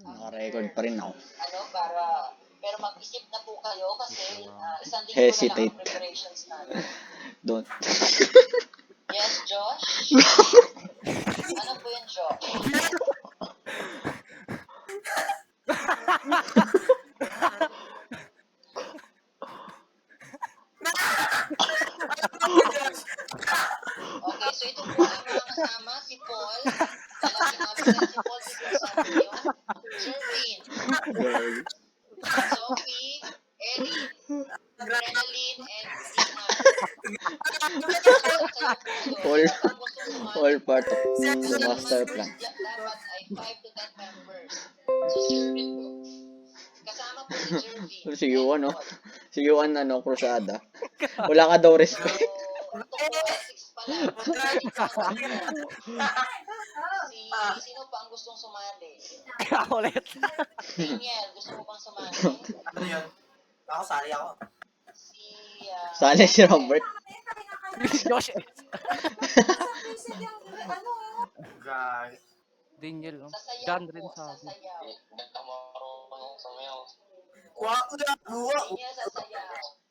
Naka-record pa rin ako. Pero mag-isip na po kayo kasi isang linggo Hesitate. na lang ang preparations natin. Don't. Yes, Josh? Ano po yun, Josh? Okay, so ito po ang mga kasama, si Paul. Talagin namin din si Paul dito sa video. Jervin, Sophie, Erin, Adrenaline, and Diman. All part of the master plan. Dapat ay 5 to 10 members. So, Jervin po. Kasama po si Jervin. Si Yuan, no? Si Yuan, krusada. Wala ka daw respect. So, ito po ay 6 pa lang. Sino pa ang gustong sumali? Ako ulit. Daniel, gusto mo bang sumali? Ano yun? Ako, sali ako. Sali si Robert. Josh. Gag. Daniel, no? Sasayaw John po, rin sabi. sasayaw. Kuha ko na buwa. Daniel, sasayaw.